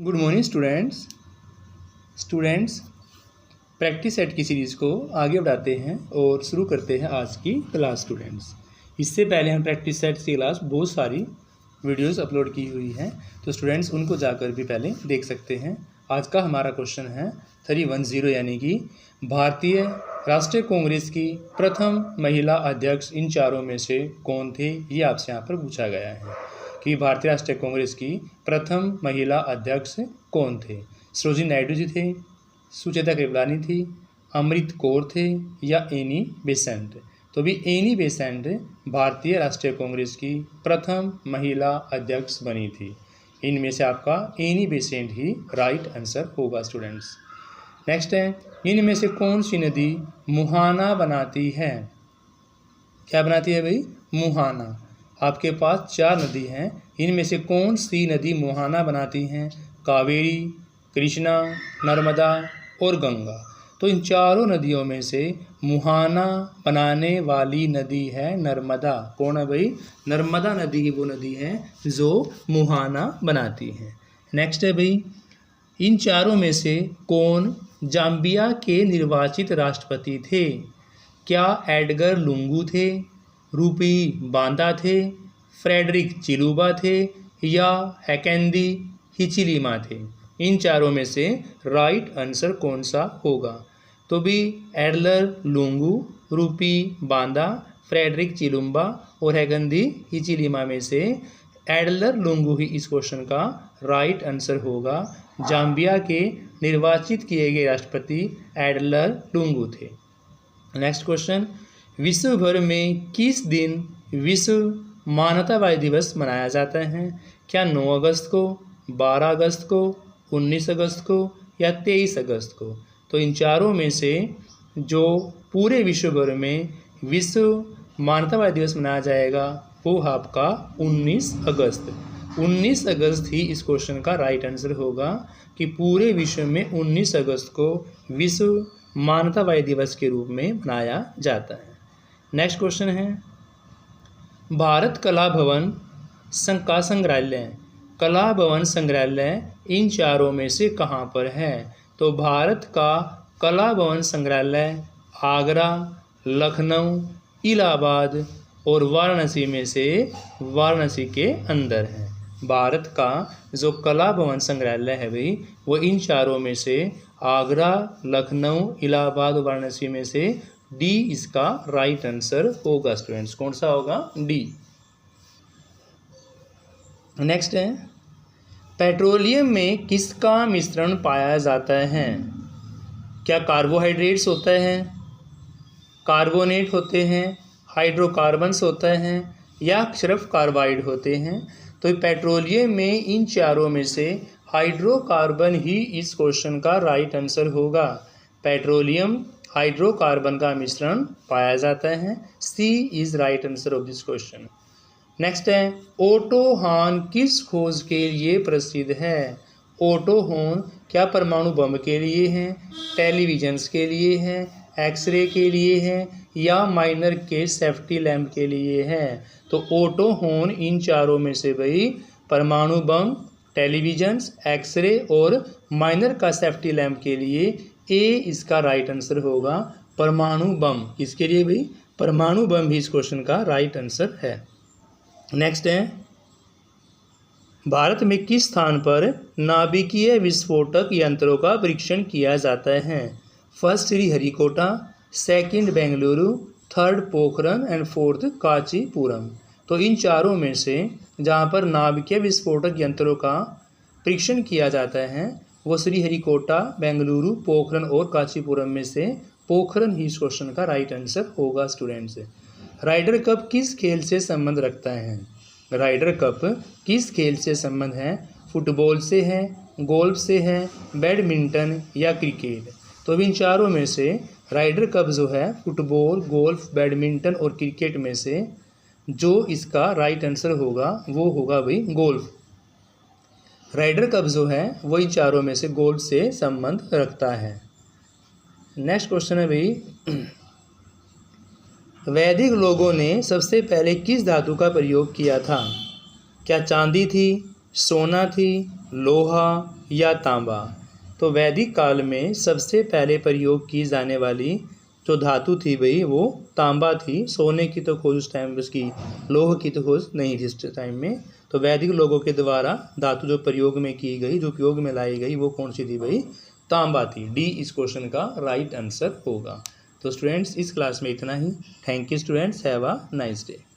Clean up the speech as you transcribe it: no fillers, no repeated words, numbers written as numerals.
Good morning students practice set की series को आगे बढ़ाते हैं और शुरू करते हैं आज की क्लास। स्टूडेंट्स, इससे पहले हम प्रैक्टिस सेट की क्लास बहुत सारी वीडियोस अपलोड की हुई हैं, तो स्टूडेंट्स उनको जाकर भी पहले देख सकते हैं। आज का हमारा क्वेश्चन है 310, यानी कि भारतीय राष्ट्रीय कांग्रेस की प्रथम महिला अध्यक्ष इन चारों में से कौन थे, ये आपसे यहाँ पर पूछा गया है कि भारतीय राष्ट्रीय कांग्रेस की प्रथम महिला अध्यक्ष कौन थे। सरोजिनी नायडू जी थे, सुचेता कृपलानी थी, अमृत कौर थे या एनी बेसेंट। तो भी एनी बेसेंट भारतीय राष्ट्रीय कांग्रेस की प्रथम महिला अध्यक्ष बनी थी। इनमें से आपका एनी बेसेंट ही राइट आंसर होगा। स्टूडेंट्स, नेक्स्ट है, इनमें से कौन सी नदी मुहाना बनाती है? क्या बनाती है भाई? मुहाना। आपके पास 4 नदी हैं, इनमें से कौन सी नदी मुहाना बनाती हैं? कावेरी, कृष्णा, नर्मदा और गंगा। तो इन चारों नदियों में से मुहाना बनाने वाली नदी है नर्मदा। कौन है भाई? नर्मदा नदी ही वो नदी है जो मुहाना बनाती है। नेक्स्ट है भाई, इन चारों में से कौन जाम्बिया के निर्वाचित राष्ट्रपति थे? क्या एडगर लुंगू थे, रूपी बांदा थे, फ्रेडरिक चिलूबा थे या हैकेंदी हिचिलिमा थे? इन चारों में से राइट आंसर कौन सा होगा? तो भी एडलर लुंगू, रूपी बांदा, फ्रेडरिक चिलुम्बा और हैकेंदी हिचिलिमा में से एडलर लुंगू ही इस क्वेश्चन का राइट आंसर होगा। जाम्बिया के निर्वाचित किए गए राष्ट्रपति एडलर लुंगू थे। नेक्स्ट क्वेश्चन, विश्व भर में किस दिन विश्व मानवतावादी दिवस मनाया जाता है? क्या 9 अगस्त को, 12 अगस्त को, 19 अगस्त को या 23 अगस्त को? तो इन चारों में से जो पूरे विश्व भर में विश्व मानवतावादी दिवस मनाया जाएगा वो आपका 19 अगस्त। 19 अगस्त ही इस क्वेश्चन का राइट आंसर होगा कि पूरे विश्व में 19 अगस्त को विश्व मानवतावादी दिवस के रूप में मनाया जाता है। नेक्स्ट क्वेश्चन है, भारत कला भवन का संग्रहालय, कला भवन संग्रहालय इन चारों में से कहाँ पर है? तो भारत का कला भवन संग्रहालय आगरा, लखनऊ, इलाहाबाद और वाराणसी में से वाराणसी के अंदर है। भारत का जो कला भवन संग्रहालय है भाई वो इन चारों में से आगरा, लखनऊ, इलाहाबाद और वाराणसी में से डी इसका राइट आंसर होगा। स्टूडेंट्स, कौन सा होगा? डी। नेक्स्ट है, पेट्रोलियम में किसका मिश्रण पाया जाता है? क्या कार्बोहाइड्रेट्स होते हैं, कार्बोनेट होते हैं, हाइड्रोकार्बन्स होते हैं या सिर्फ कार्बाइड होते हैं? तो पेट्रोलियम में इन चारों में से हाइड्रोकार्बन ही इस क्वेश्चन का राइट आंसर होगा। पेट्रोलियम हाइड्रोकार्बन का मिश्रण पाया जाता है। C is right answer of this question. Next है, ओटो हॉर्न किस खोज के लिए प्रसिद्ध है? ओटो हॉर्न क्या परमाणु बम के लिए है, टेलीविजन्स के लिए है, एक्सरे के लिए है या माइनर के सेफ्टी लैंप के लिए है? तो ओटो हॉर्न इन चारों में से भाई परमाणु बम, टेलीविजन्स, एक्सरे और माइनर का सेफ्टी लैंप के लिए ए इसका राइट आंसर होगा। परमाणु बम किसके लिए भाई? परमाणु बम भी इस क्वेश्चन का राइट आंसर है। नेक्स्ट है, भारत में किस स्थान पर नाभिकीय विस्फोटक यंत्रों का परीक्षण किया जाता है? First Sriharikota, second Bengaluru, third Pokhran and fourth Kanchipuram. तो इन चारों में से जहाँ पर नाभिकीय विस्फोटक यंत्रों का परीक्षण किया जाता है वो श्रीहरिकोटा, बेंगलुरु, पोखरन और कांचीपुरम में से पोखरन ही इस क्वेश्चन का राइट आंसर होगा। स्टूडेंट्स, राइडर कप किस खेल से संबंध रखता है? राइडर कप किस खेल से संबंध है? फुटबॉल से है, गोल्फ से है, बैडमिंटन या क्रिकेट? तो इन चारों में से राइडर कप जो है फुटबॉल, गोल्फ, बैडमिंटन और क्रिकेट में से जो इसका राइट आंसर होगा वो होगा भाई गोल्फ। राइडर कप जो है वो इन चारों में से गोल्फ से संबंध रखता है। नेक्स्ट क्वेश्चन है भाई, वैदिक लोगों ने सबसे पहले किस धातु का प्रयोग किया था? क्या चांदी थी, सोना थी, लोहा या तांबा। तो वैदिक काल में सबसे पहले प्रयोग की जाने वाली जो धातु थी भाई वो तांबा थी। सोने की तो खोज उस टाइम, उसकी लोह की तो खोज नहीं थी इस टाइम में। तो वैदिक लोगों के द्वारा धातु जो प्रयोग में की गई, जो उपयोग में लाई गई, वो कौन सी थी भाई? तांबा थी। डी इस क्वेश्चन का राइट आंसर होगा। तो स्टूडेंट्स इस क्लास में इतना ही। Thank you students, have a nice day.